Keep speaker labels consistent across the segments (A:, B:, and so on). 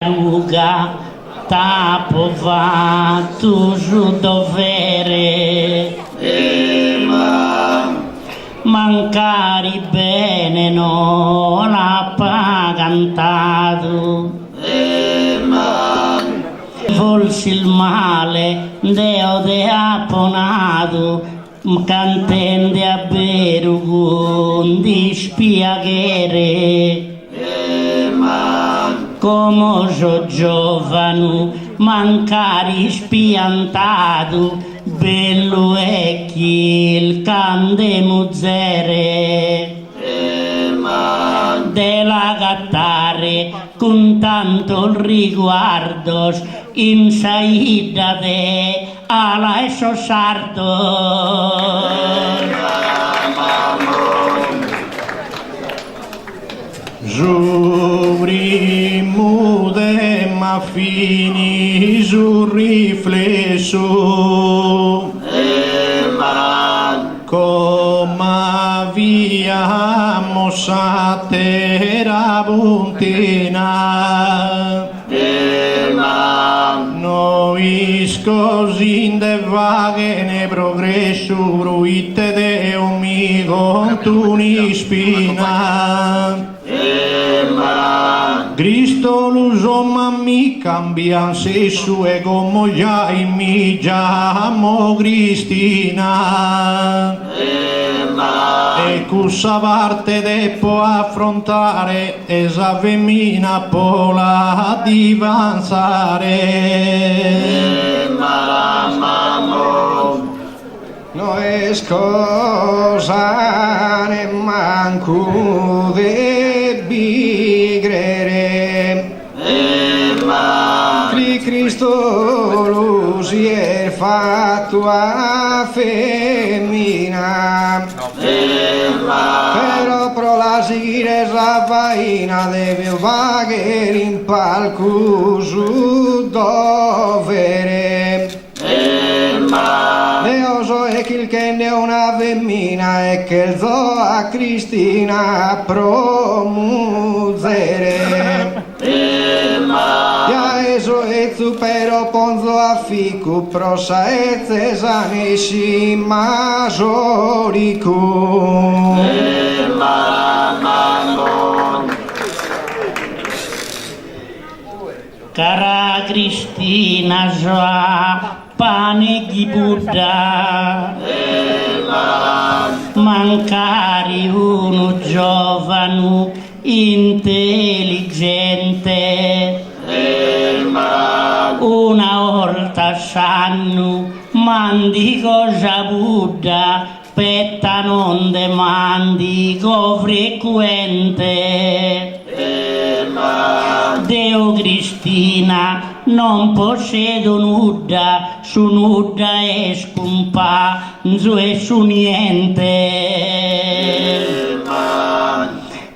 A: Luga tapova tu su dovere mancari bene non ha pagantato volsi il male deo de aponato cantende a berugun di spiaghere come so giovanu mancari spiantato bello è chi il cande muzzere della gattare con tanto riguardo in saida de ala e sarto
B: Giuri mude ma fini sul riflesso come via mossate rabuntina noi scosi in de vaghe ne progresso bruite de omigo tu ni spina Cristo l'uso ma mi cambian se su e como ya y mi llamo Cristina e cussa parte depo affrontare esa femmina pola divanzare no es cosa ne manco de bigrere Cristo lo si è fatto a femmina però pro la sigire vaina deve vagare in palco su dovere Deoso è chi che ne è una femmina e che zo a Cristina promuzere ja eso e tu pero ponzo a ficu prosa e cesanici majoricu
A: cara Cristina Joa pane di Buddha mancari uno giovanu intelligente una volta sanno mandico già Buddha petta non demandico frequente Deo Cristina non possedo nuda su nuda e scumpa e su niente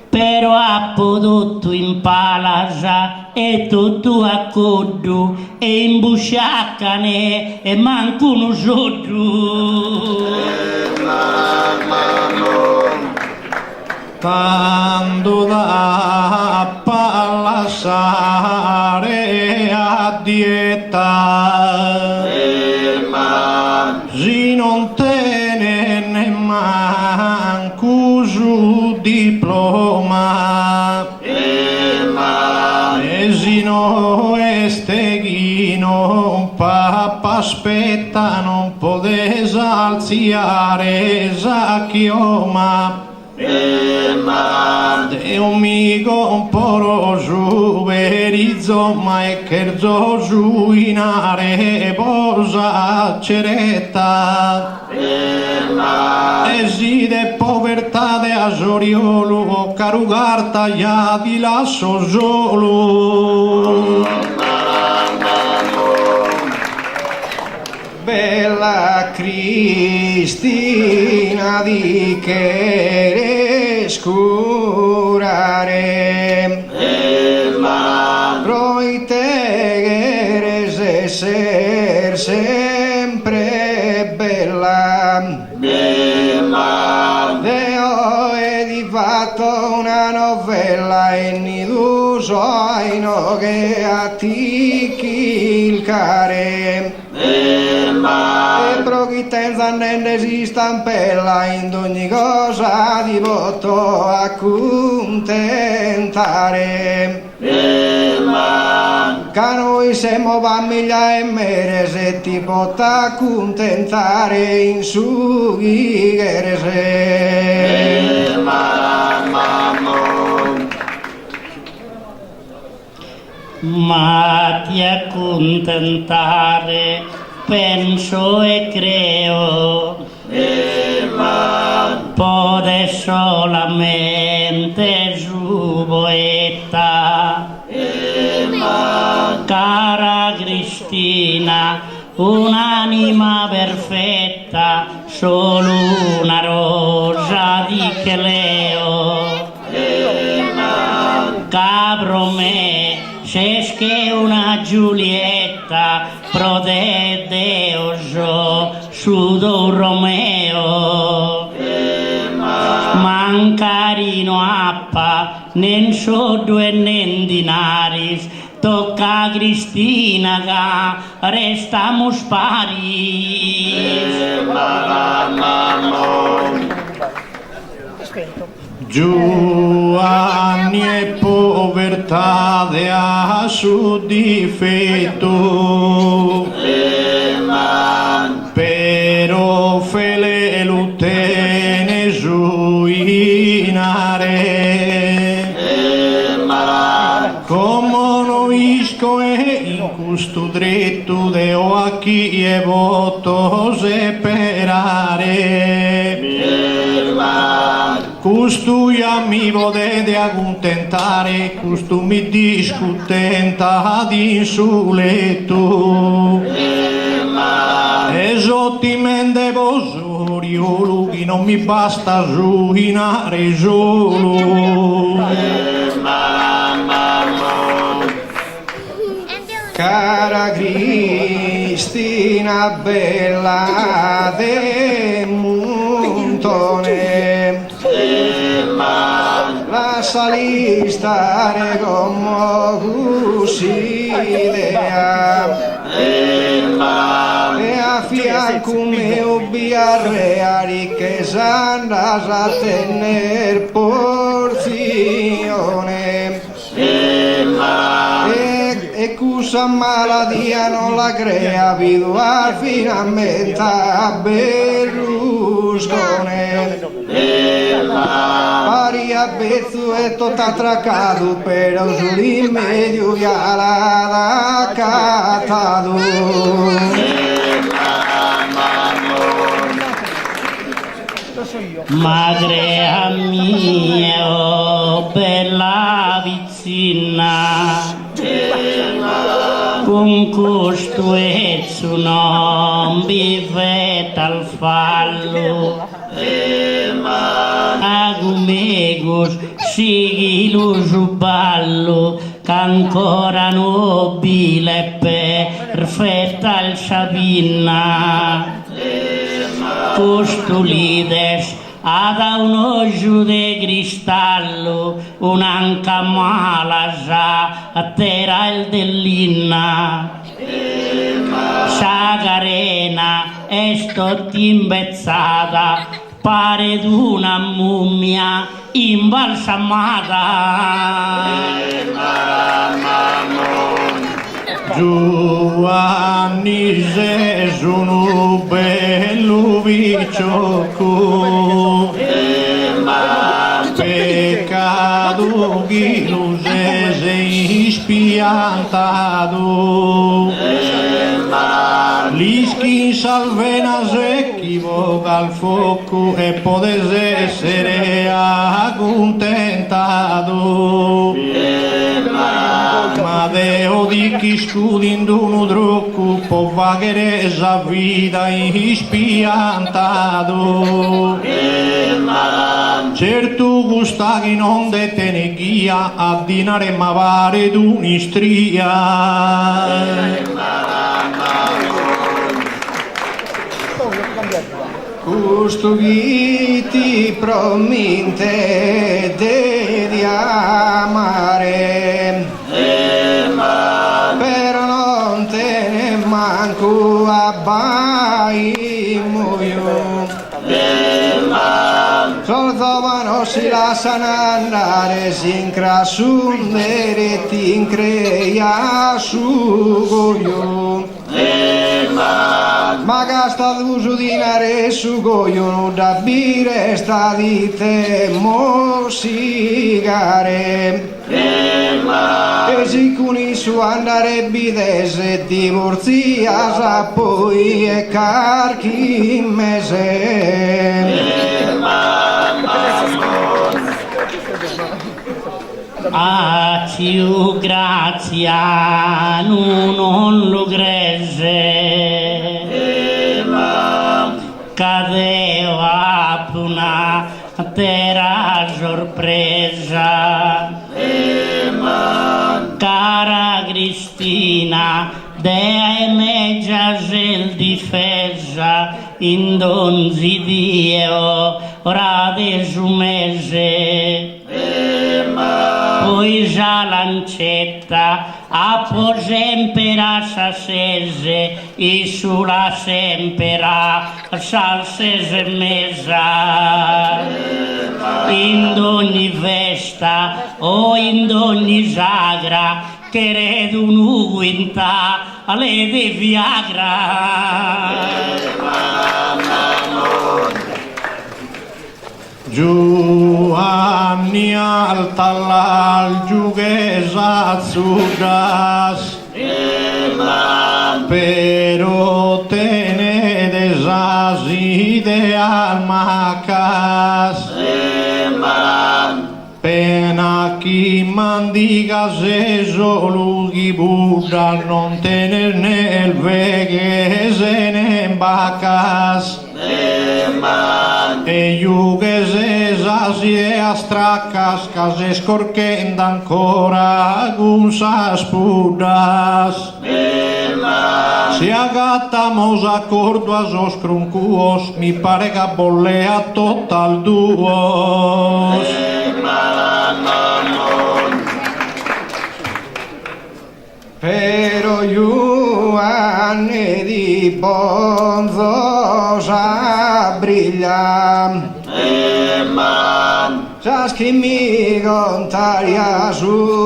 A: però ha prodotto in palasa e tutto a coddu e in busciaccane e manco uno sotto
B: Tanto da pallasare a dieta si non tiene nemanco su diploma e si no esteghino papà aspetta non può esalziare sa chioma Deo migo un poro su verizzo ma è cherzo su inare bosa ceretta e si de povertà de asoriolo carugarta ya di lasso solo Bella Cristina di che scurare proitegere ser sempre bella Deo è di fatto una novella e ni sono che a ti kilcare e prochitenza non esista stampella in ogni cosa di voto accontentare che noi siamo famiglia e mere se ti potrà accontentare in su se
A: ma ti accontentare penso e creo pode solamente giuboetta cara Cristina, un'anima perfetta, solo una rosa di Cleo. Cabro me, se che una Giulietta, prode Deo, sudo un Romeo. Mancarino appa, nen sodo e nen dinaris, tocca a Cristina che restamos paris.
B: Giovanni e povertà a su difetto però fele lutene giuinare come noisco e in questo dritto deo a chi è voto separare costui amico de accontentare, costui mi discontenta di insuletto. Esottimende vosori, che non mi basta ruinare solo. Cara Cristina bella de montone, la salistare come così idea e a fianco mio biarreari che s'andas a tener porzione e cusa maladia non la crea viduar finalmente a Berlusconi pari a bezzo e tot atracado pero sul medio ya la catado
A: madre mia oh, bella vicina con costuezzo non vive al fallo agumegos sigui lo giuballo che ancora nobile perfetta il Sabina costulides ada un oggio de cristallo un'anca mala già a terra il dell'inna Sagarena è stotti imbezzata pare d'una mummia imbalsamata
B: Giovanni Gesù un bello vicioco peccato chi lo sei ispiantato l'ischi salvena se equivoca al fuoco e podes essere accontentato ma deo di chi scudindo uno trucco può vagare sa vita ispiantato certo gusta che non detene guia a dinare ma pare d'un'istria custoditi prominte di amare, però non te ne manco abbai muoio. Soldovano si lasciano andare, si incrasundere, ti increa su goio. Ma gasta d'uso di nare su goio, da bire sta di te mosigare. E si cuni su andare bidese, divorzia poi e carchi in mese.
A: Aciu grazia non lo greze, cadeva una terra sorpresa. Cara Cristina, dea e meggia gel difesa, in donzi Dio, ora de giumese. Poi già lancetta, a po' sempera s'assese, e sulla sempera s'alsese mesa. In ogni festa o in ogni sagra, che redu un'uguintà, le de Viagra.
C: Giovanni altalal giughesa azzurras, pero tene desasi de almacas, pena chi mandigas e solughi Buddha non tener nel veghese ne vacas. E iughes esas ideas tracas, case scorchenda ancora gunsas pudas. Si agattamos accordo a os cruncuos, mi pare que bollea total duos.
B: Pero Ioanne di Ponzos a brilla, sas che mi contaria su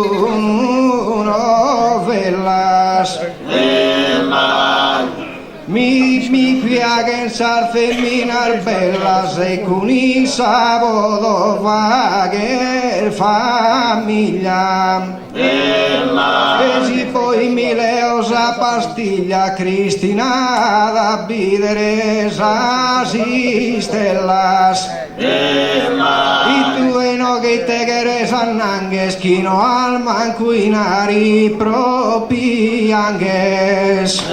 B: novellas, mi piaguen sar feminar bellas e con i sábado vaguer famiglia. E si poi mi leos a pastiglia Cristina da bidere sasi stellas. I tue no che te queres annangues, chino al mancuinari propi angues.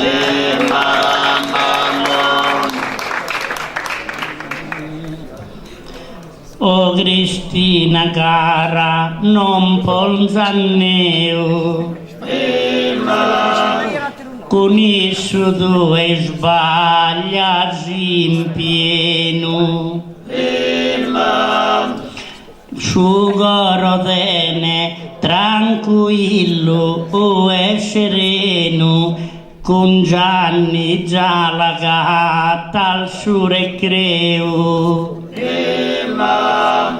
A: O Cristina cara, non polzanneu, con isso due sbagliati in pieno. Sugorodene, tranquillo e sereno, con Gianni già la gatta al suo recreo.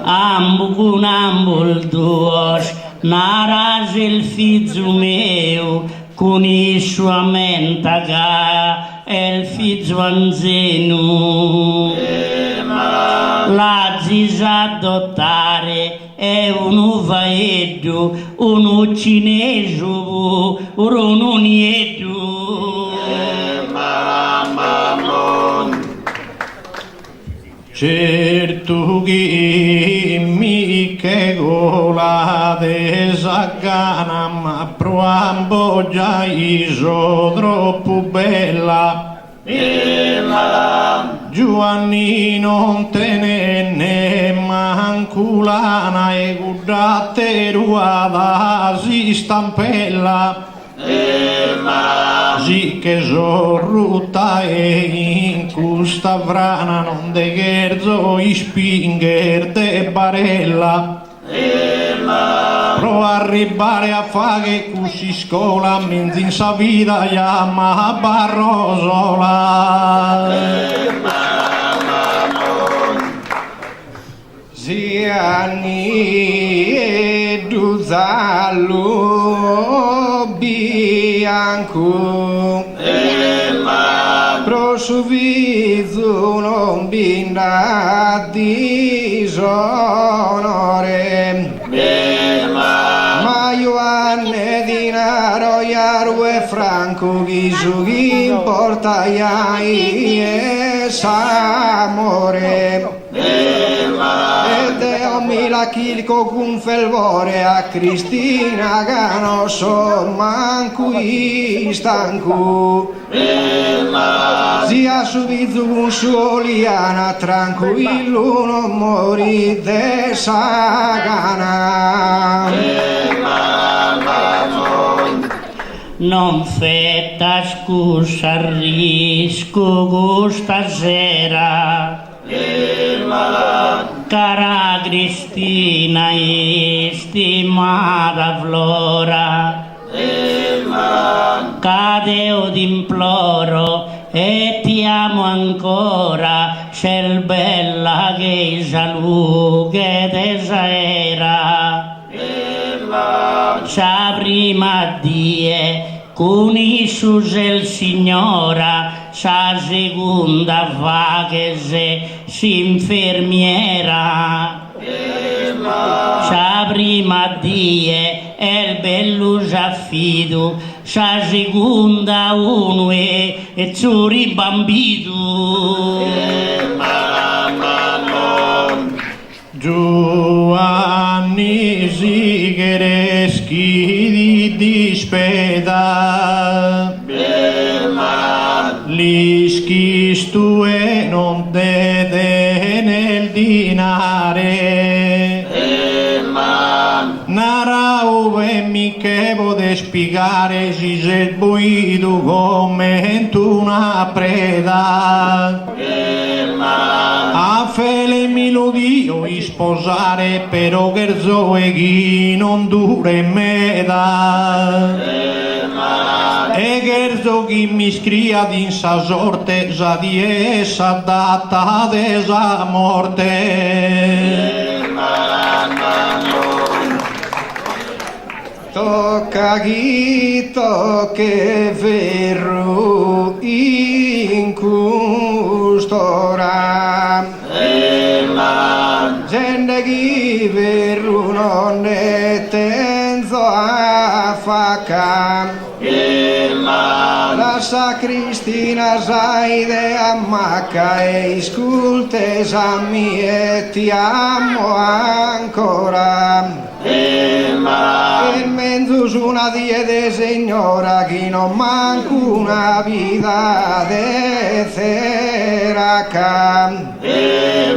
A: Ambul ambul duos, naras il figlio meu, con il suo mentaga e il figlio anzeno. La zisa adottare è un uvaeddo, un cinese, un unietto.
C: Certo che mi che gola desagana, ma proambo già iso troppo bella. Giovanni non te ne manculana e guardate ruada si stampella. sì che sorrutta e in questa vrana non de gerzo ispinger de barella pro arrivare a fare così scuola mentre in sa vita chiama barrosola
B: Ziani e Duzallo bianco prosuvizu non binda disonore ma Ioanne dinaro Yarue Franco Ghisughi importa Iai e Samore Deo mila chilco con felvore a Cristina Gano son manqui stanco Zia subizu un soliana tranquillo non mori de sagana
A: Non fetta scusa risco gusta sera Cara Cristina stimata Flora Cadeo d'imploro e ti amo ancora C'è bella che gialù che desaera Sa prima die conoscius il Signora sa seconda va che si infermiera sa prima die il bello affido sa seconda uno e zuri bambito
C: Giovanni Sighereschi di dispeda li schistu e non dede nel dinare narau e mi che vode spiegare si se buido come una preda a fele melodio sposare però gerzo e chi non dure meda e gerzo chi mi scria din sa sorte sa di essa data de sa morte
B: Tocca chi tocche verro in custora gente chi verro non ne tenzo a facca la sacristina saide ammacca e isculte sammi e ti amo ancora in mezzo su una diede signora chi non manca una vita de zeraca e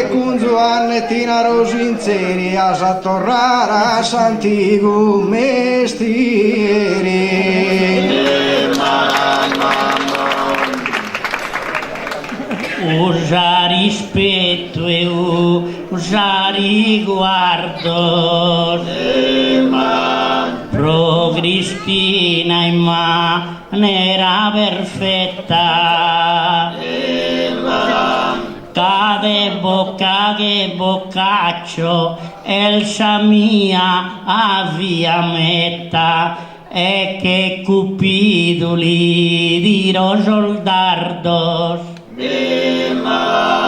B: con Giovannettina Rosinseri a s'attorrare a s'antico mestieri
A: usa rispetto e usa riguardo pro Cristina in maniera perfetta cade bocca che boccaccio elsa mia avvia metta e che cupidoli dirò soldardos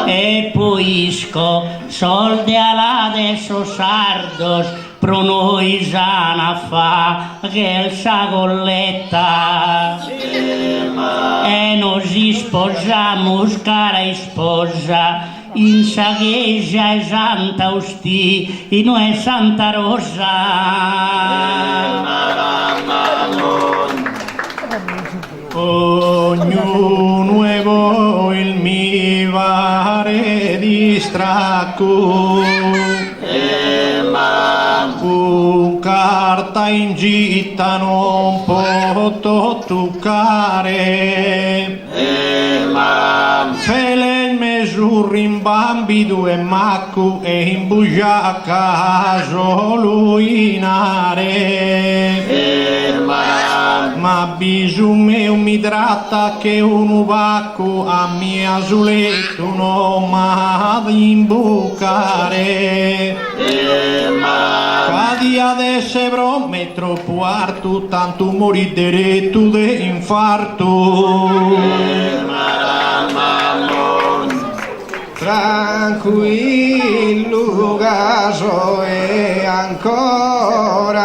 A: e poisco soldi alade sardos pro noi sana fa che sa colletta e nos sposiamo cara sposa in sageggia e Santa Usti in noi Santa Rosa
C: ognuno e voi il mi vare distracco con carta in gita non può sotto toccare. Fele il mesurri in bambi due maccu e in bugia a caso luinare. Ma bisogno mio mi tratta che un uvacco a mia azuletto non m'ha di imbucare. Cadi adesso bromme troppo arto, tanto mori diretto de infarto.
B: Tranquillo caso è ancora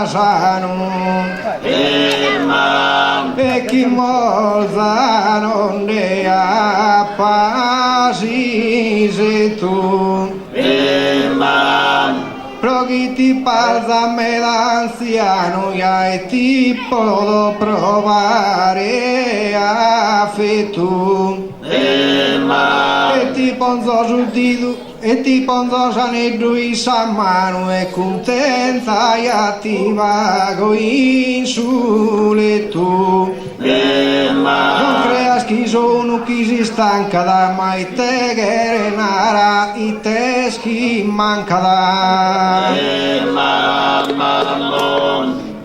B: sano e chi molta non ne ha pasi se tu però chi ti parla me l'anziano e ti può provare a fe tu e ti ponzo sul dito e ti ponzo saneddu in sa mano e contenta e attiva in su letto. Non creas che sono chi si stanca da mai te che nara i te chi manca da.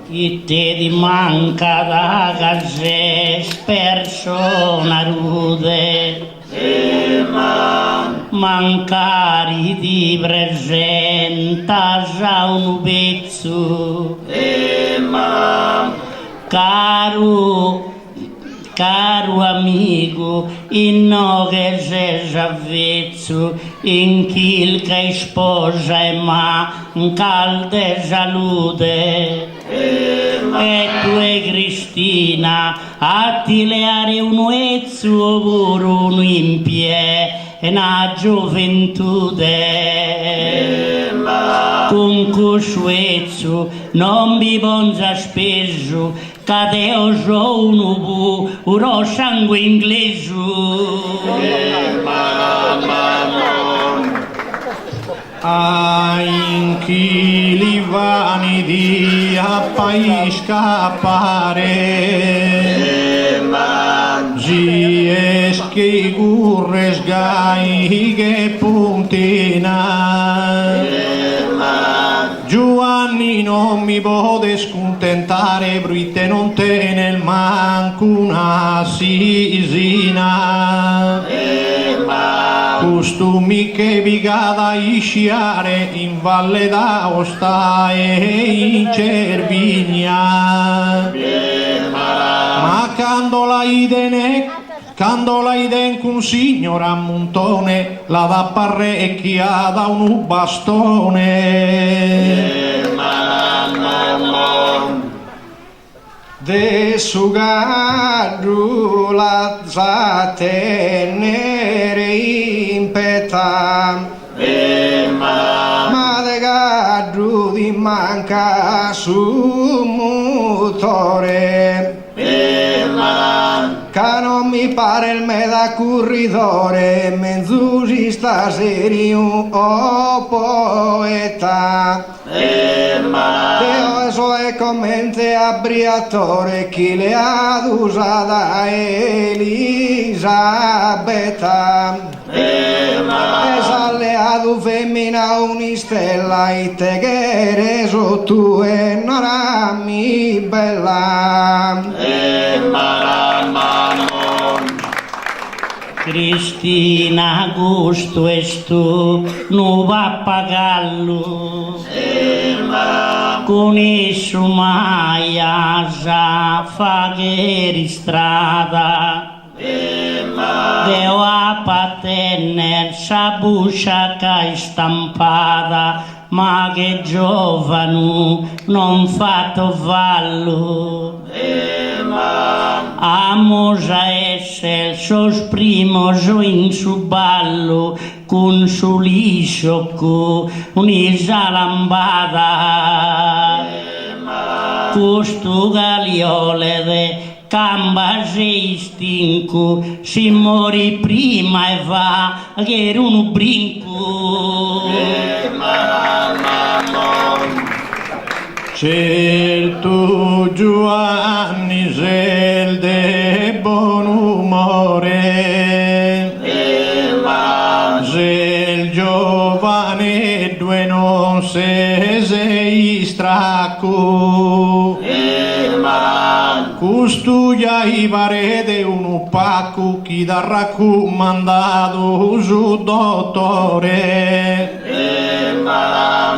A: Chi te di manca da gazzè persona rude. Mancari ti presenta già un pezzo. Caro amico, in no che sei avvezzo, in chi che sposa e manca di salute. E tu e Cristina a tileare un uezzo pure uno in piedi e una gioventù con cosciuezzo non vi bonza spesso che te ho uno puro sangue inglese.
C: In chi li vani di appai scappare gies che gurres gai che puntina Giovanni non mi pode scontentare bruite non te nel manco una sisina costumi che vigada a sciare in Valle d'Aosta e in Cervinia ma quando la iden con signor a montone la da parrecchia da un bastone
B: de sugarru la za tenere in peta ma de gadru di manca su motore che non mi pare il me da corridore menzusi sta serio o poeta Deo eso è commente abbriatore chi le ha usata Elisabetta esa le ha du femmina unistella e te che reso tu e non mi bella
A: Cristina gusto estu nu pappagallo con esso mai a faghere strada Deo a patenne sa buscia che stampata ma che giovanu non fatto vallo Amosa essere sosprimo in su ballo con su liscio con un'isa lambada Custo galiole de camba se stinco si mori prima e va che era un brinco
C: C'è tu Giovanni, sei de buon umore, sei il giovane due non sei stracco, custudia i parete un pacco chi da raccomandato su dottore.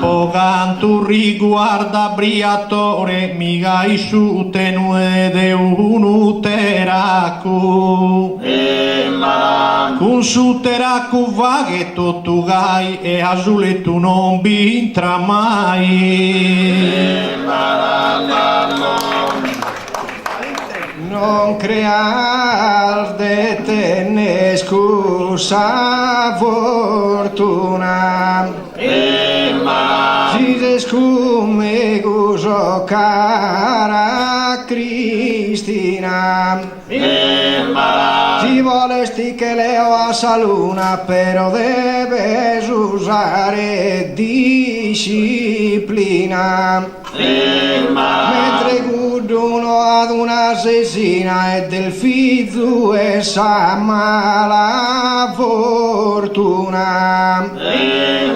C: O canto riguarda briatore, mica i su tenue de un uteracco. Con su teracco va che tu gai e azule tu non vintra mai.
B: Non crear de te scusa fortuna. Si scume guso cara Cristina. Si volesti che leo a saluna, però debes usare disciplina. Mentre guarduno ad un'assassina e del figlio e sa mala fortuna. E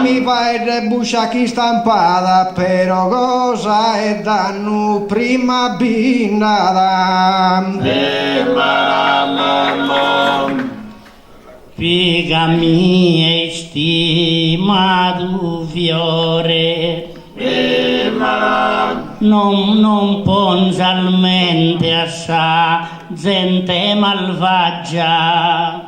B: mi fai rebuscia chi stampata, però cosa è danno prima bindata.
A: Figa mia stimato fiore, non ponsalmente assai gente malvagia,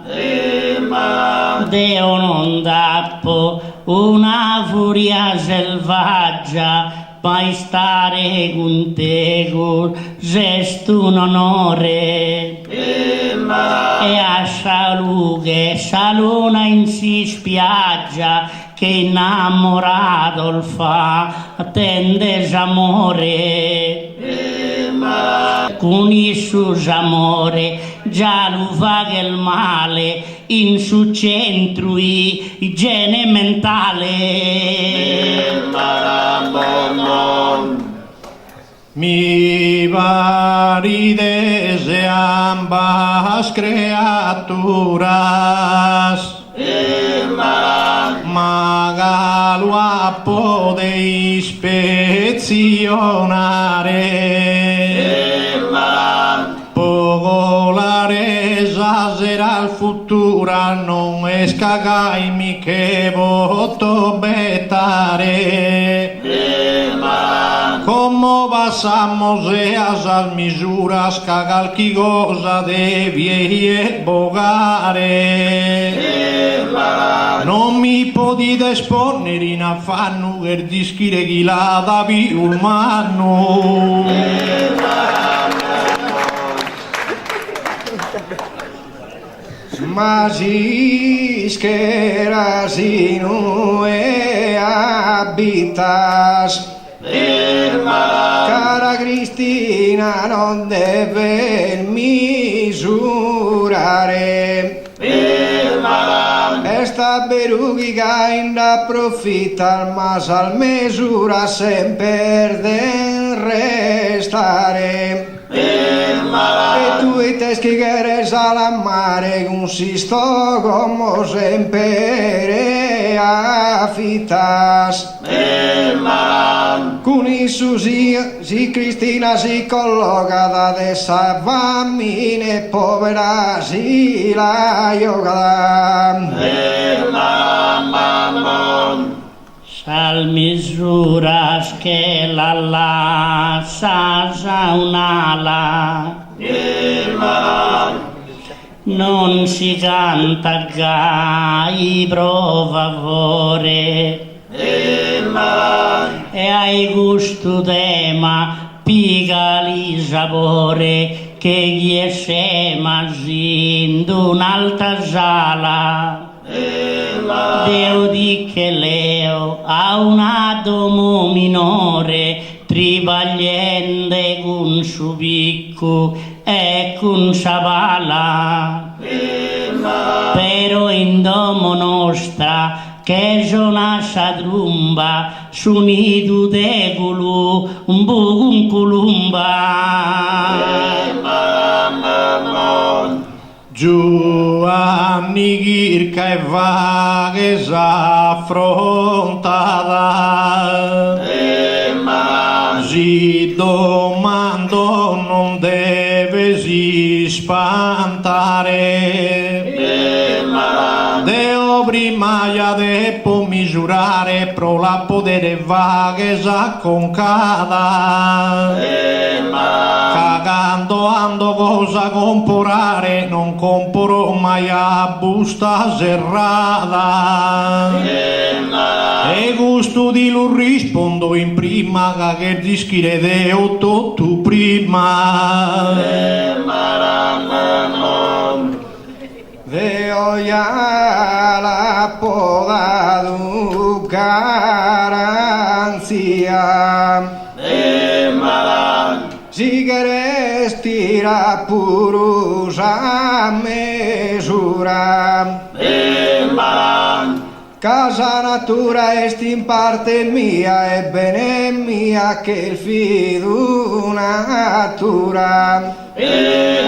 A: Deo non dappo una furia selvaggia, mai stare con te con gesto un onore. E a salughe saluna in si spiaggia che innamorato il fa attende amore. Con il suo amore già lo fa che il male in su centro igiene mentale.
C: Mi paride ambas criaturas, magalo a poder ispezionare, poco la resa será il futura, non escagaimi che voto bettare. Como pasamos a esas misuras que qualche cosa devi bogare. Non mi potete esponere in affanno per dischire chi la da più umano.
B: Ma si scheras in e abitas. Cara Cristina non deve misurare. Esta berugica in approfitta, ma al misura sempre den restare. E tu i teschi che eres al mare, un sisto como sempre afitas. Con isso si Cristina si colloca de essa bambine povera si la yoga.
A: Sal misuras che la lascia un'ala, non si canta gai pro favore, e hai gusto tema pigali sapore che gli è in un'altra sala. Deo di che leo ha un atomo minore, tribagliende con su picco e con sa pala. Però in domo nostra che jonascia drumba, sunidu de gulu, un bugun culumba.
C: Giovanni Ghirca e vaghe s'affrontata, si domando non deve si spantare, deo primaia depo misurare pro la podere vaghe s'acconcada, cagando ando cosa comporare, non comporo mai a busta serrata, e gusto di lo rispondo in prima che dischire deo tu prima.
B: Veo ya la poda du garanzia, si queres tira purus a mesura, casa natura est in parte mia e bene mia che il fidu natura.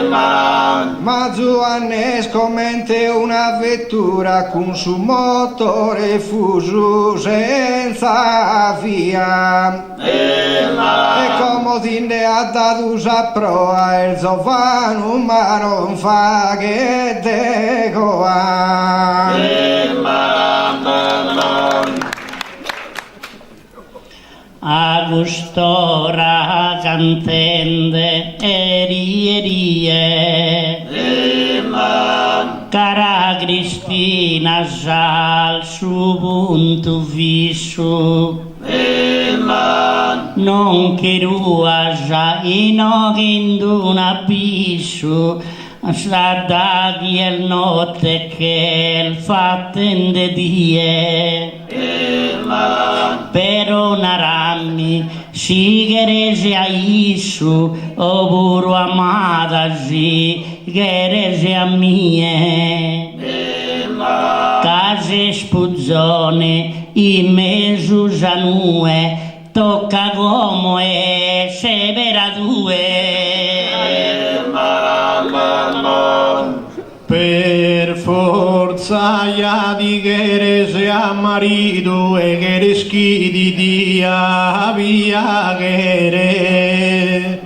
B: Ma Giovannesco mente una vettura con su motore fuso senza via, e comodinde ha dato a proa il zovano ma non fa che decoa.
A: Agustora cantende erie, cara Cristina già su punto viso, non che rua già in un abisso, sta da il notte che il fattende die. Pero narami si gerese a Isu, o buru amada si gerese a mie. Case spuzzone in mesu janue, tocca gomo e severa due.
C: Per forza ya di gerese a marito e gereschi di dia via gere,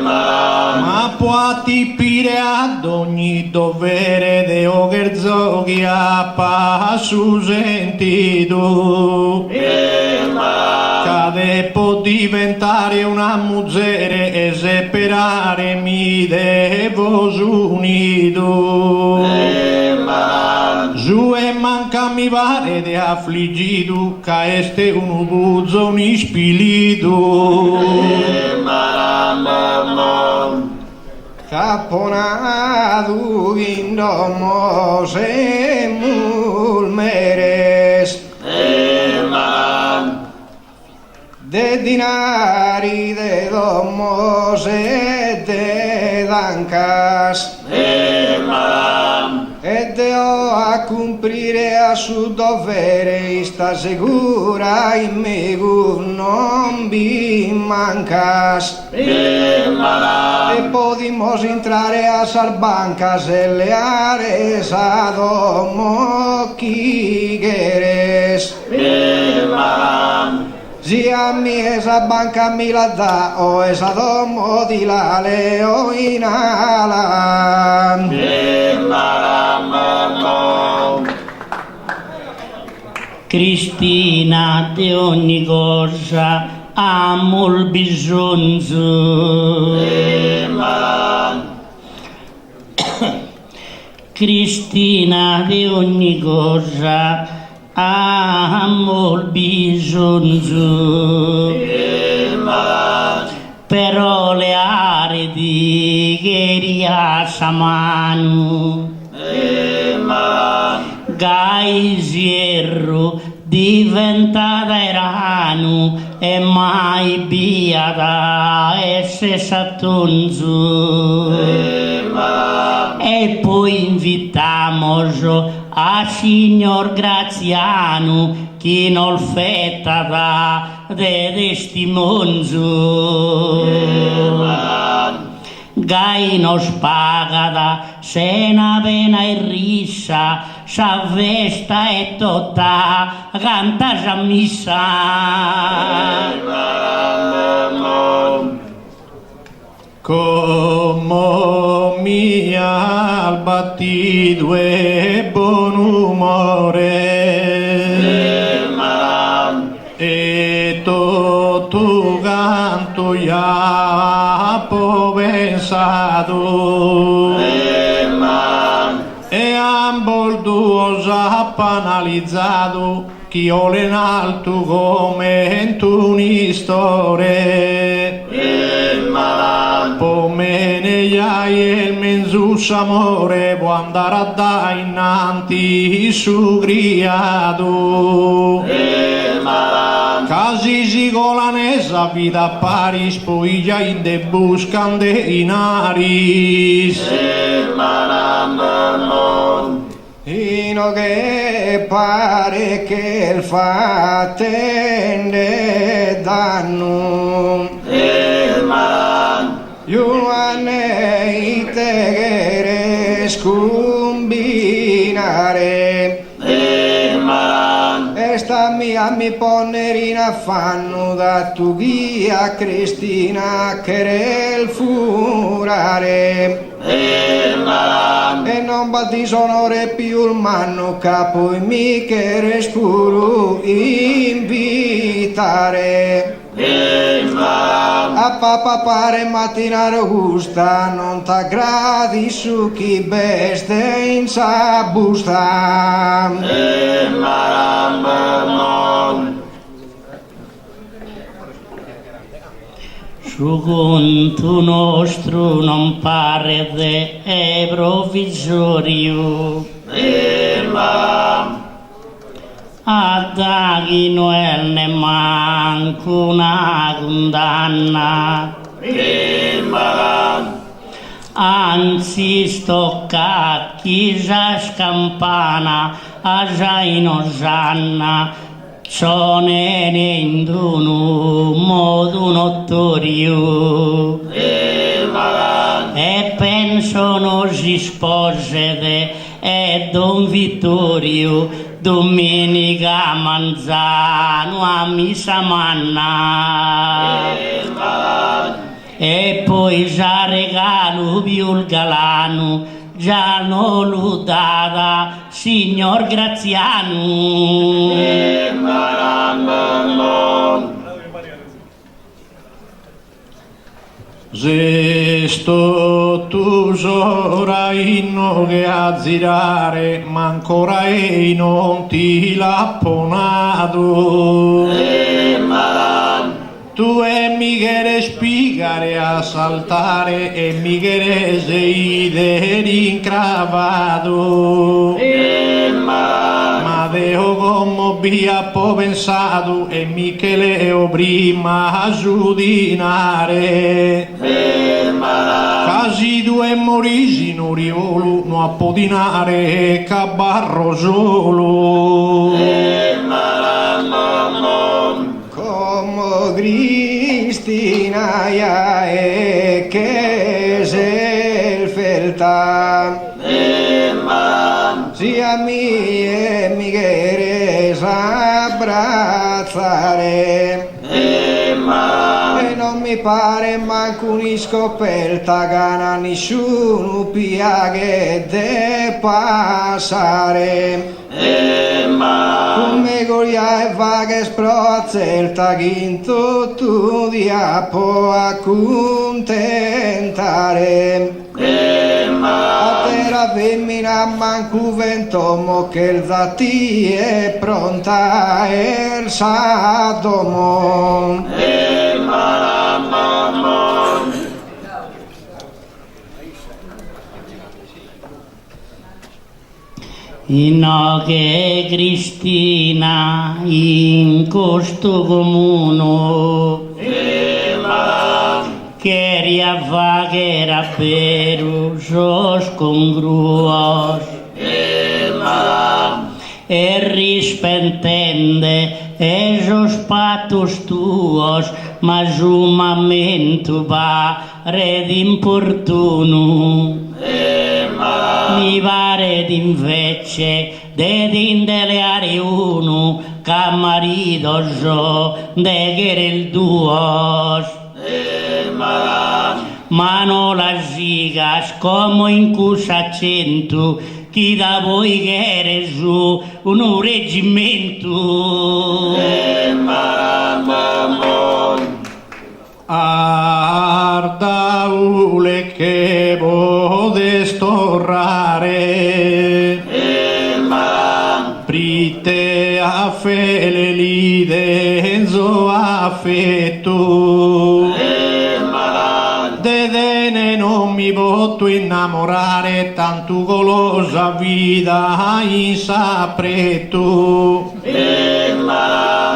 C: ma può tipire ad ogni dovere de ogerzoghi a passu sentito, cade può diventare una muzzere e separare mi devo unido. Giù e manca mi pare de affliggido, ca este un buzzo un ispilido.
B: Caponado in domos e mulmeres, de dinari de domos e de dancas, e deo a cumplire a su dovere, sta sicura in me non vi mancas, e podimos entrare a sal bancas e le ares a domo quigueres. Si a mi esa banca mi la da, o esa domo di la leo in ala.
A: Cristina di ogni cosa amo il bisogno. Cristina di ogni cosa amo il bisogno, però le aridi che riassa mano, gaisierro diventata erano e mai biada esse sattonzo, e poi invitamos a signor Graziano chi non fetta da de testimonzo gai non spagada se na pena e rissa s'avvesta e tutta canta a missa
C: come mia al battido e buon umore e tutto canto ya po pensato e ambol duo analizzato chi ole in alto come in un'istore po mene jai il menzus amore può andare a da innanti su griado casi si colanesa vita paris poi già in de buscan de inaris
B: Ino che pare che il fattende danno Ioane te scombinare Esta mia mi ponerina fanno da tu via Cristina che il furare e non batti sonore più il manno capo e mi che respuro invitare a papà pare mattinare gusta non t'aggradi su chi beste in sa busta
A: su conto nostro non pare de provvisorio a daghi Noel ne manco una condanna anzi sto cacchi già scampana a già in osanna sono in un modo notorio e penso non si spose e Don Vittorio domenica Manzano a missa manna e poi già regalo più il galano già non lo dava signor Graziano
C: se sto tu ora inno che a girare ma ancora e non ti l'ha ponato tu e mi che spiegare a saltare e mi che sei rincravato ma devo come via po pensato e mi che leo prima a giudinare casi due morisi non riolo non a podinare e cabarro solo
B: come Cristina ya e che se il felta sia mie mi che abbracciare e non mi pare manco una scoperta gana nessuno piaghe de passare come golia e vaga sprozzelta ginto tu diapo a contentare a terra femmina manco ventomo che il zati è pronta il sadomo
A: no che Cristina in questo comune che riavva che era vero sos congruos e rispentende esos patos tuos, ma giumamento pare d'importuno. Mi pare d'invece de dindeleare uno, che marito so de che il duos. Ma non la gigas come in accento, chi da voi che ere su un reggimento.
C: Ardaule che podestorrare prite a fele lidenzo affetto Dedene non mi voto innamorare, tanto golosa vita in sapretto.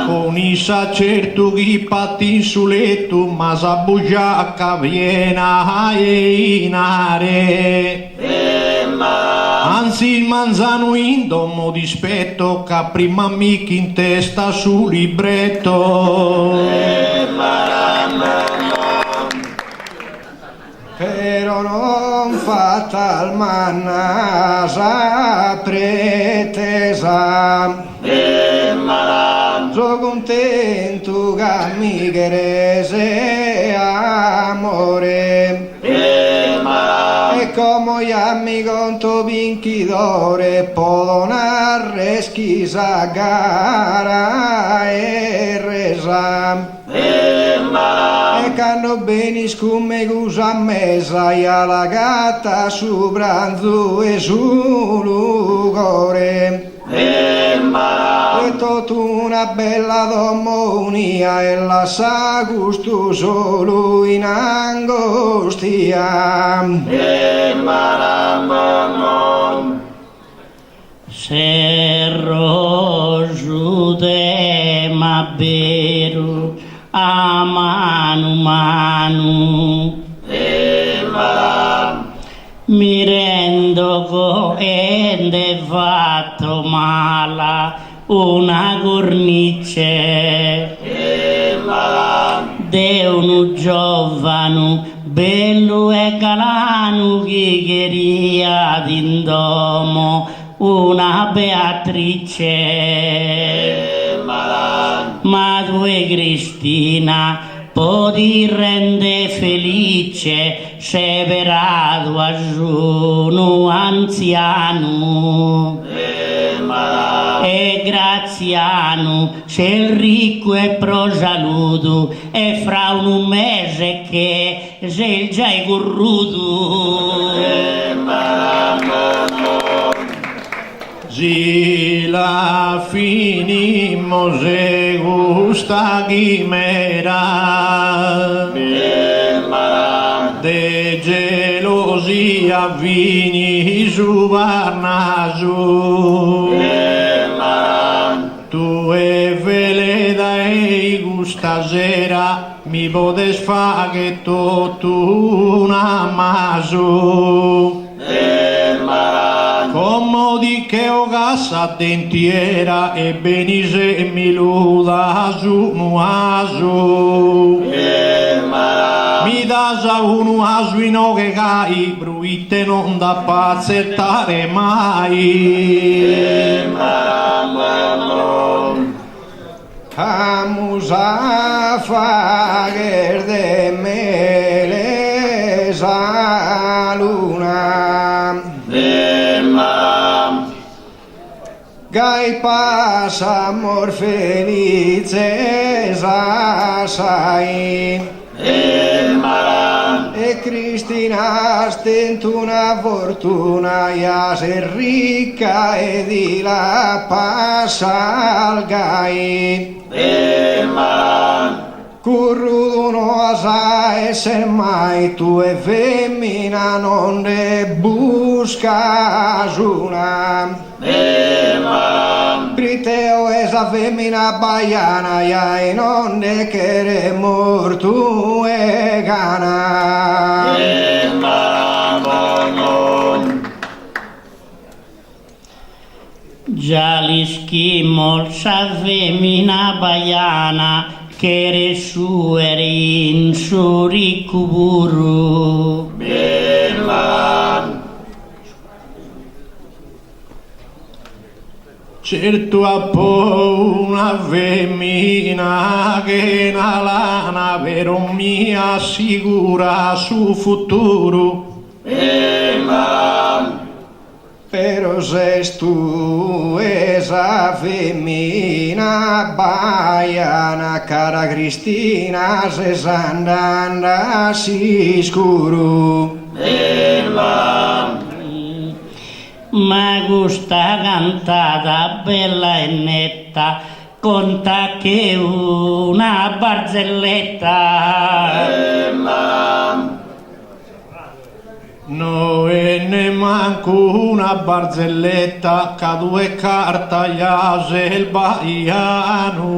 C: Con i certo chi patti in su letto, ma sa bugiacca viena e inare. Anzi il manzano in domo dispetto, che prima mica in testa su libretto.
B: Però non fatta al mannasa pretesa, so contento che mi chiese amore, e come io mi conto vinchidore, podo narre schisa gara e resa. E canno bene scumme gusa mesa e alla gatta su branzo e su lugore. E tutta una bella domonia e la sa gusto solo in angostia.
A: Serro giude ma vero a mano mi rendo conto fatto male una cornice de un giovane bello e galano che queria d'indomo una Beatrice. Ma tu e Cristina podi rende felice severato a giuno anziano e graziano se ricco e prosaluto e fra un mese che sei già corruto.
C: Si la finimmo se gusta chimera de gelosia vini su Varnasu tu e veleda e gusta sera mi podes fa che tutto una masu comodi che o gassa dentiera e benise mi luda su nuasu mi dasa un asuino che cai bruite non da pazzettare mai
B: Amusa fager de melesa luna Gai passa amor felices assai e Cristina stento una fortuna ya ser ricca e di la passa al gai currudo no asa esser mai tu e femmina non ne buscas una Priteo esa femmina baiana ya e non ne quere mortu e gana
A: Jaliskimol sa femmina baiana che resuerin surikuburu.
C: Certo a po' una femmina che una lana vero mi assicura su futuro.
B: Pero se tu esa femmina baiana cara Cristina se s'andanda si scuro.
A: Ma gusta cantata bella e netta, conta che una barzelletta.
C: No e ne manco una barzelletta, ca due carta iase il baiano.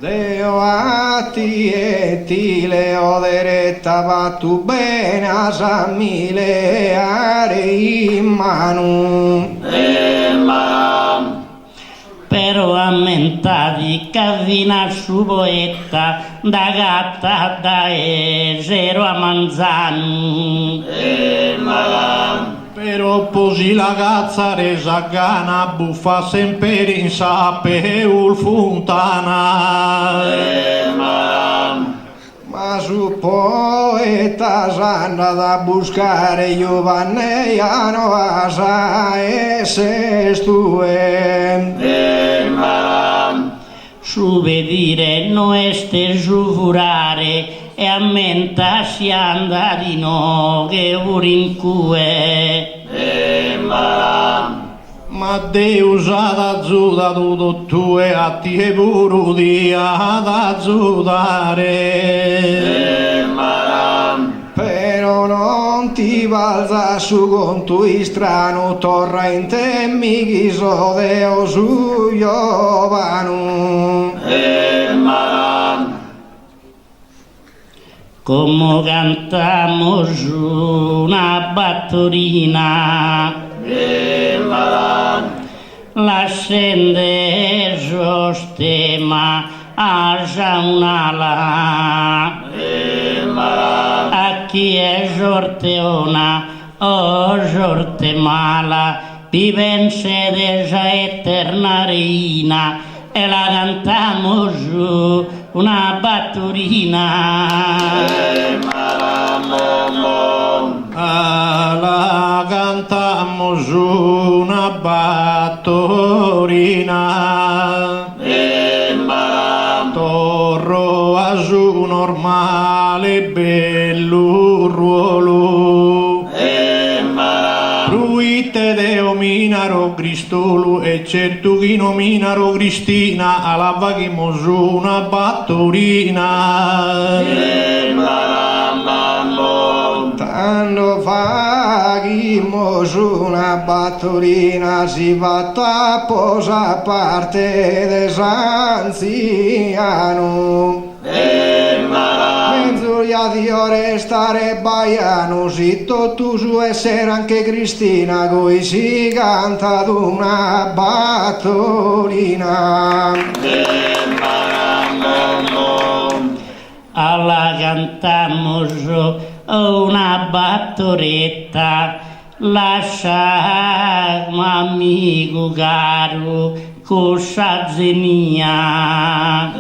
B: Deo a ti e ti le oderetta va tu bene a San Mileare in mano.
A: Però ammentati che vina su poeta da gatta da esero a manzano.
C: Però posi la cazza resa gana buffa sempre in sapeul fontana.
B: Ma su poeta s'anda da buscare Giovanneiano asa e sestue.
A: Su vedire no este giurare e ammenta si anda di no che urincue.
C: Ma Deus ad azzuda tutto tue a ti e burudi ad azzudare.
B: Però non ti valza su con tu strano torra in te mi ghiso deo su Giovanu.
A: Como cantamos una battorina, la scende sostema a un'ala, a chi è sorteona o sorte mala, vivense desa eterna reina, e la cantamos una battorina.
C: La cantamos una battorina. Torro a su normale bello ruolo. Pruite deo minaro Cristolu e certo chi nominaro Cristina alla vaghimos una battorina.
B: Tanto faghimos una battorina si fatta posa parte desanziano. Mezzoria di ore stare baiano, sitto tu su essere anche Cristina, coi si canta ad una battorina.
A: Alla cantamos una battoretta, lascia amico caro cosa zenia,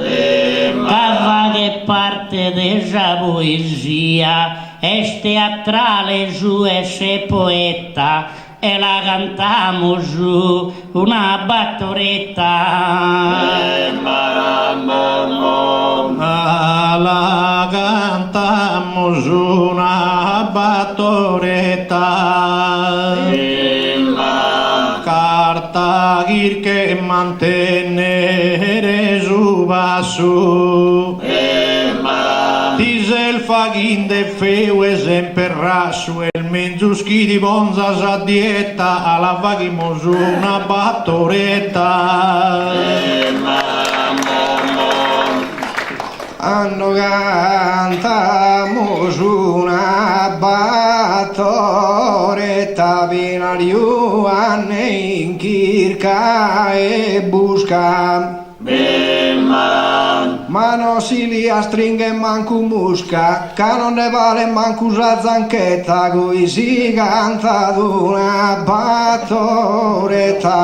A: cava che parte della poesia è teatrale su esse poeta e la cantamos una battoretta.
C: La cantamos una battoretta. Carta che mantenere su basso. Tisel faghin de feu esemperrasso e il menzuschi di bonza sa dieta alla vaghimos una battoretta.
B: Anno cantamos una battoretta vinario cerca e busca. Ma non si li stringe manco musca, che non ne vale manco la zanchetta, cui si canta d'una battoretta.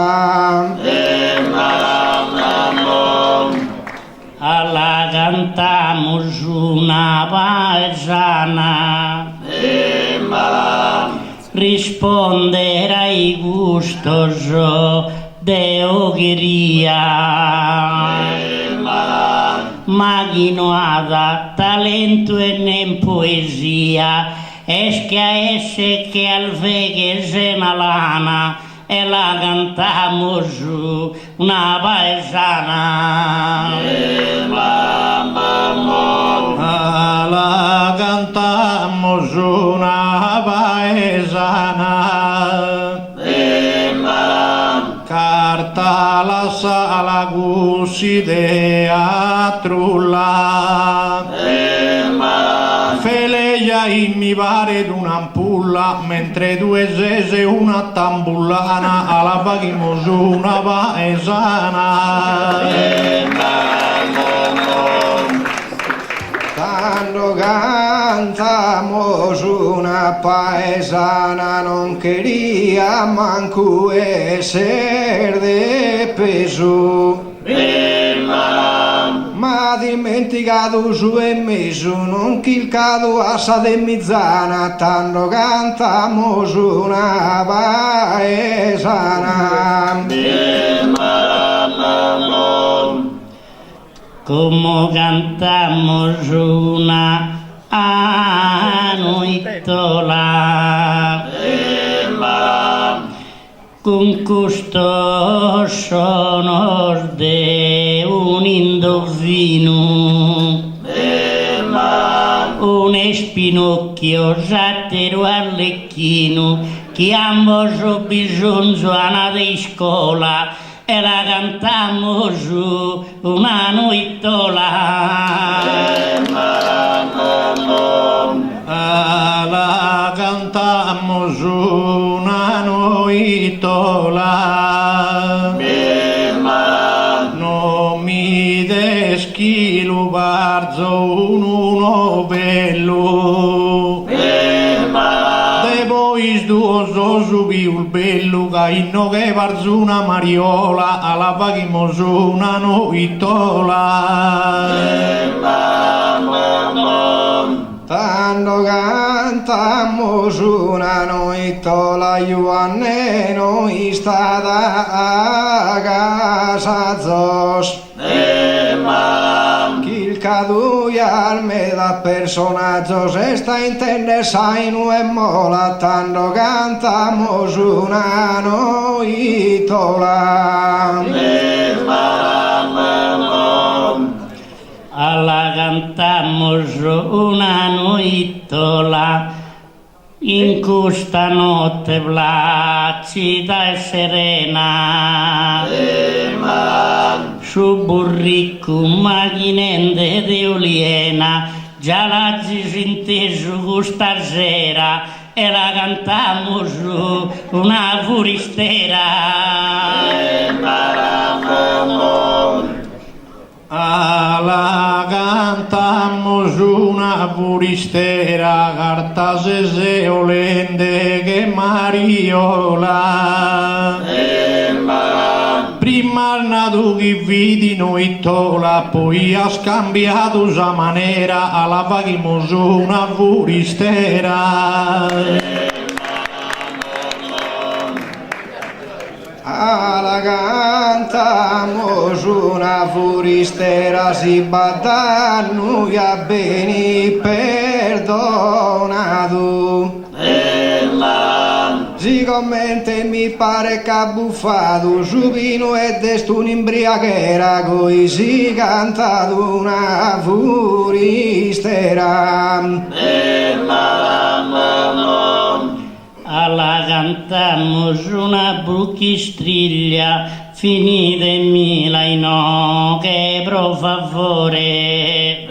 A: Alla cantamos una paesana, risponderai gustoso de ogheria, ma chi non ha talento e nem poesia, es che a esse che al veghe se una lana, e la cantamos una paesana.
C: La cantamos una paesana. Carta la sala gusidea trulla. Feleia in mi pare d'un'ampulla, mentre due sese una tambullana, alla paghimos una paesana.
B: Quando cantamos una paesana non quería manco esser de peso, ma dimenticato su e messo, non chilcato assa de mizzana, tanto cantamos una paesana.
A: Como cantamos una anoitola, con custos sonos de un indovino, un espinocchio satero arlecchino, che ambos ho bisogno ana di scuola, e la cantamos una noitola.
C: La cantamos una noitola. Non mi deschilo barzo uno bello. Duoso subiu il bello caino che varzu una mariola, alla paghimos una noitola.
B: Tanto cantamos una noitola, Ioanne noi stata a casa zos. Caduiar me da personaggios esta intende sainu e mola, tanto cantamos una noitola.
A: Alla cantamos una noitola in questa notte placida e serena, su burrico macchinende di oliena, già la inteso questa sera, e la cantamos una furistera.
C: La cantamos una furistera, cartase olende che mariola. Prima nato chi vidi noitola, poi ha scambiato sa maniera, alla paghimos una furistera.
B: La cantamos una furistera, si badannu ya beni perdonato. Siccome mi pare che ha buffato su vino e desto un'imbriachera, coi si canta una furistera.
A: Alla cantamos una buchistriglia, finitemi la no che pro favore.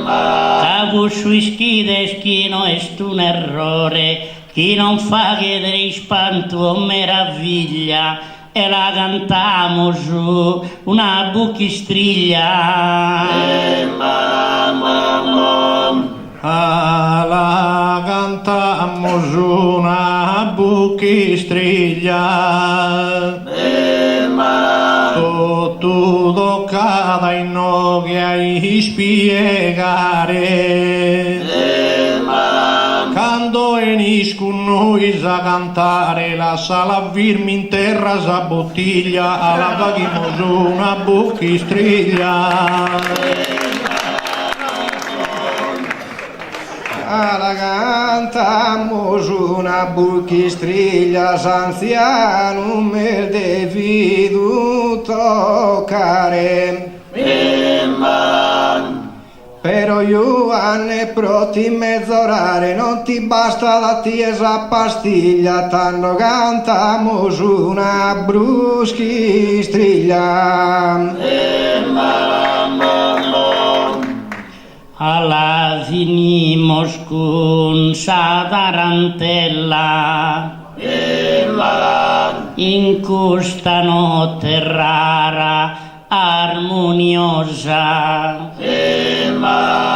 A: Cago sui schide schino è un errore, chi non fa chiedere spanto o meraviglia, e la cantamos su una buchistriglia.
C: La cantamos una buchistriglia. Tu toccata in noi a spiegare. Quando venis con noi a cantare, la sala virmi in terra sa bottiglia, alla paghiamo su una buchistriglia.
B: La cantamos una buchistriglia, s'anziano me devido toccare. Però Giovanni proti mezz'orare, non ti basta la tiesa pastiglia, tanto cantamos una buchistriglia.
A: Alla finimos con sa tarantella in questa notte rara, armoniosa,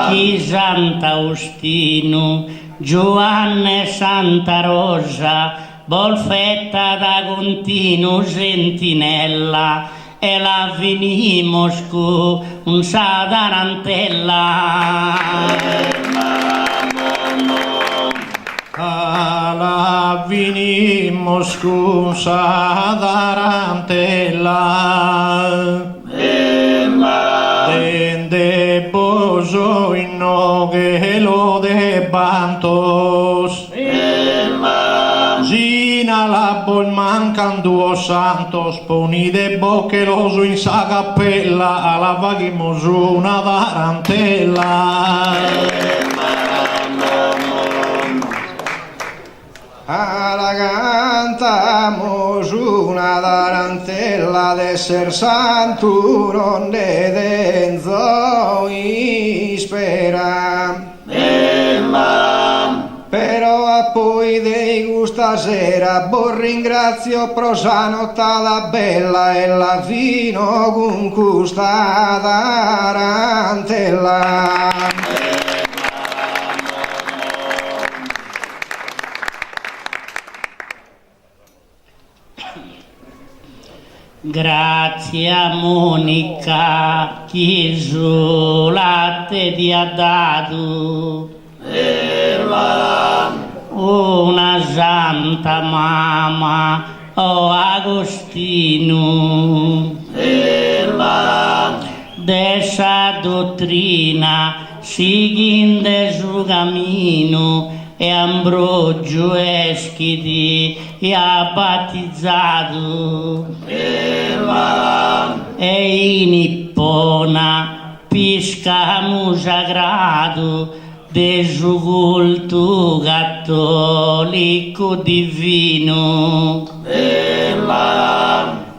A: chi Sant'Austino, Giovanni Santa Rosa, Bolfetta da continuo sentinella, e la venimos con un sa tarantella.
C: La venimos con sa tarantella. Dende poso in noghe lo de bantos. Gina la bol mancan duo santos, poni de boccheloso in sa cappella, alla vaghimos una tarantella.
B: La cantamos una tarantella d'esser santo non ne denzo ispera. Però a poi dei gusta sera, bon ringrazio prosano tala bella e la vino con custa tarantella.
A: Grazie a Monica, chi su latte ti ha dato. Una santa mamma, oh Agostino, dessa dottrina seguinde su cammino, e Ambrogio Eschiti e ha battezzato, e in Ippona piscamo sagrato de su culto cattolico divino.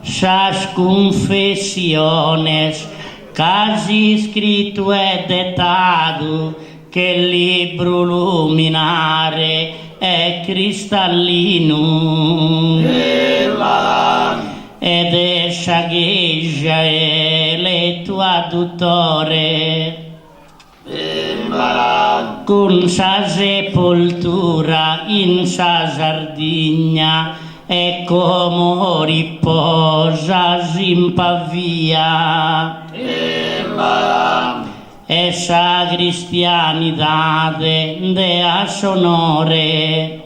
A: Sas confessiones casi scritto e dettato, che il libro luminare è cristallino, ed essa chiesa è letto adduttore, con sa sepoltura in sa Sardegna, e come riposa in Pavia. E sa cristianitade de a sonore,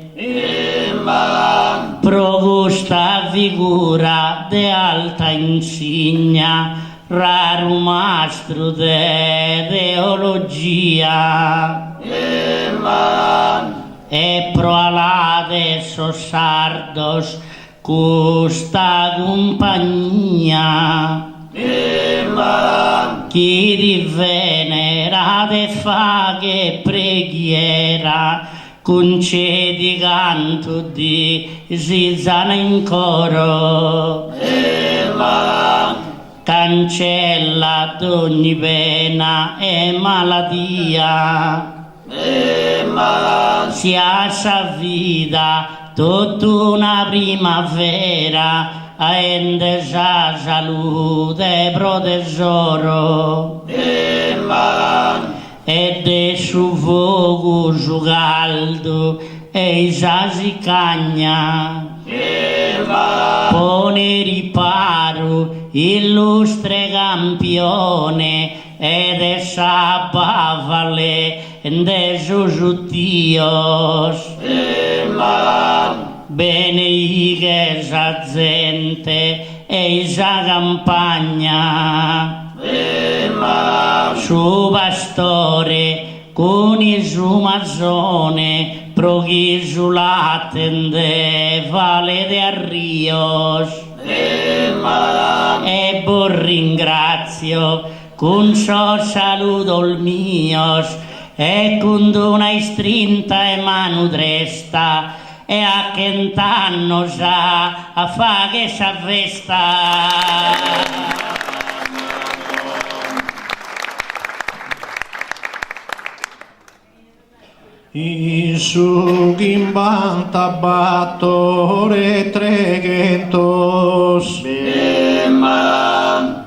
A: progusta figura de alta insegna, raro mastro de teologia, e proalade sossardos custa compagnia, chi di venera de fa che preghiera, concedi canto di zizzana in coro, cancella d'ogni pena e malattia, sia sa vita tutta una primavera, aende sa salute pro tesoro e de su fogo su caldo e isa si cagna pone riparo illustre campione ed essa bavale de sus dios benediche sa gente e isa campagna su pastore con il suo mazzone pro chi su l'attende vale de arrios e buon ringrazio con ciò saluto il mio e con una istrinta e manu dresta e a che tanno sa a fa che sa festa.
C: In su gimbanta battore treghentos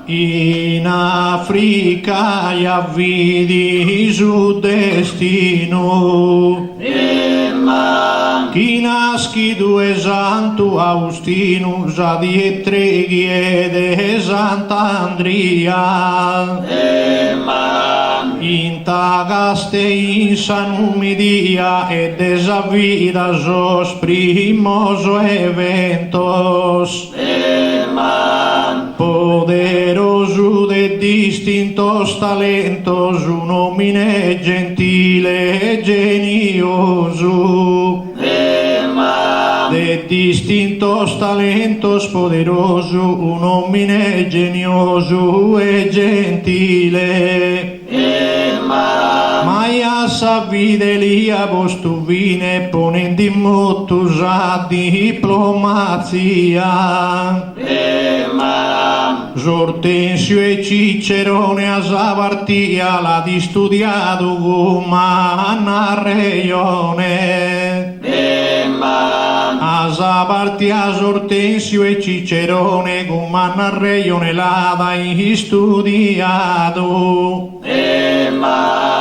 C: in Africa ya vidi su destino chi naschi due santu Austinus a dietreghi ed Sant'Andria in tagaste in sanumidia ed esavida sos primos eventos poderoso de distintos talentos un homine gentile e genioso de distintos talentos poderoso un homine genioso e gentile Maia sa videlia postuvine ponendi motus a diplomazia Sortensio e Cicerone a Savartia la di studiato come reione a Savartia Sortensio e Cicerone come reione la dai studiato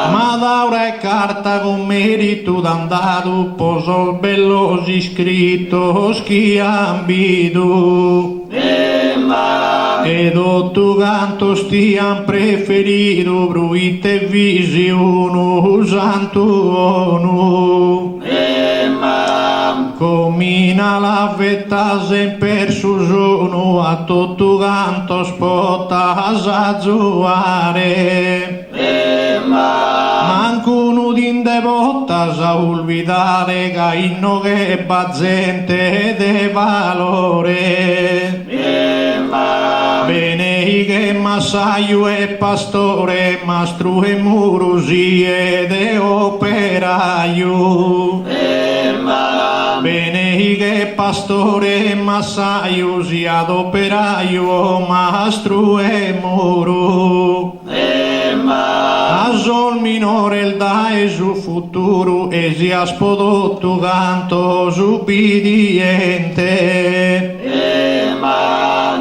C: ma d'aura e carta con merito d'andato posò bellos iscrittos chi ambidu ed otto canto stian preferido bruite visi uno santo onu comina la vetta sempre su sono a tutto canto spotas a zuare mancuno d'inde botta sa ulvidare ca inno che bazzente de valore bene che massaio e pastore mastru e murusie de operaio bene che pastore e massaio sia d'operaio mastru e muru Asol minore il dae su futuro e sia spodotto canto subbidiente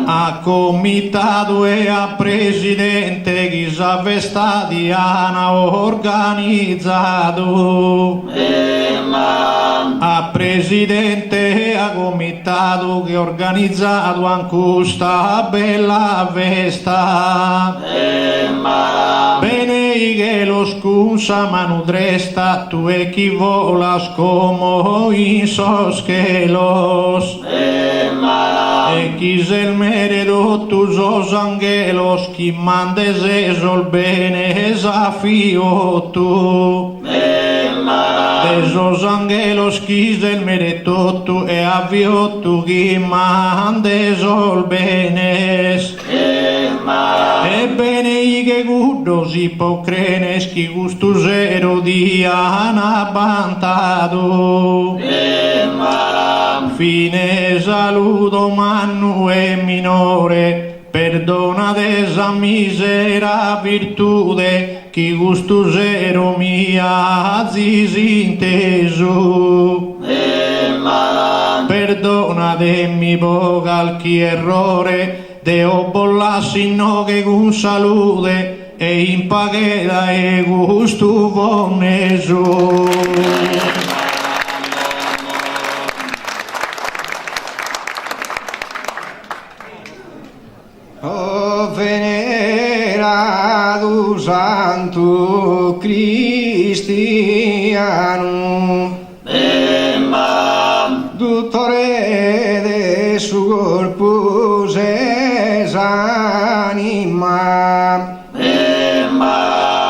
C: a comitato e a presidente chi s'avve stadiana organizzato a presidente e a comitato che organizzato anche sta bella festa bene che lo scusa manudresta tu e chi volas como in soschelos e chi el meredo tus os angelos chi mandes esol bene esafio tu esos angelos chi el meredo tu e avio tu chi mandes ol benes e bene che guddos ipocrenes chi gustus erodian abantado fine saludo mannu e minore perdona desa misera virtude chi gustus ero mia disinteso perdonatemi po' qualche errore, Deo bollassi no che con salute e in pagheta e gusto buone su.
B: O venerado Santo Cristiano, dottore de su corpus es anima,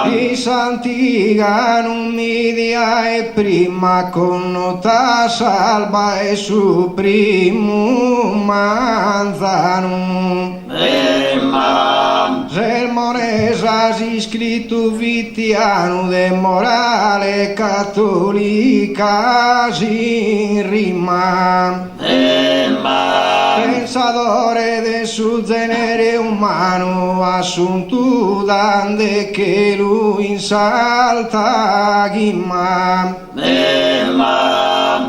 B: i santiganum media e prima connota salva e su primum manzanum. Sermones asi scritto vitiano de morale cattolica in rima. Pensadore de su genere umano assunto dande che lui insalta ghimma.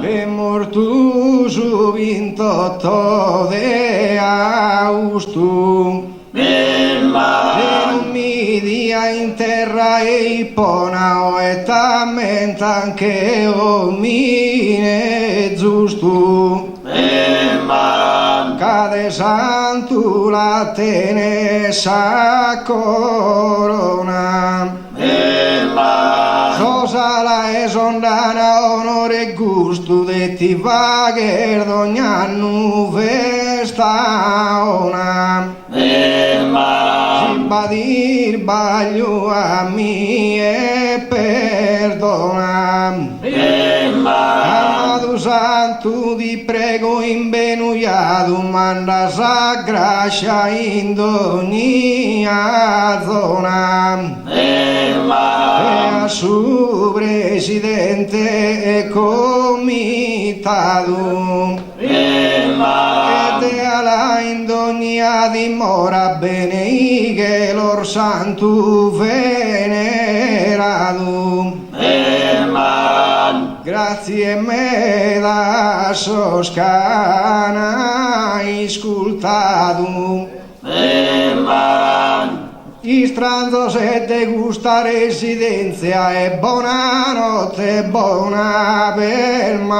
B: E mortu su 28 de austu. E non mi dia in terra e ipona o etamente anche omine giusto. Cade santu la tenesa corona. Cosa la esondana onore e gusto de ti vagher d'ogni anno vesta ona. Badir baglio a mi e perdona. Amado Santo di prego imbenuiado mandas a gracia in ogni zona. E a su presidente e comitato. Ed alla indognia dimora bene che lor santo venerato. Grazie me da Soscana ascoltato. Istranzo se te gusta residenza e buonanotte, buona permanenza.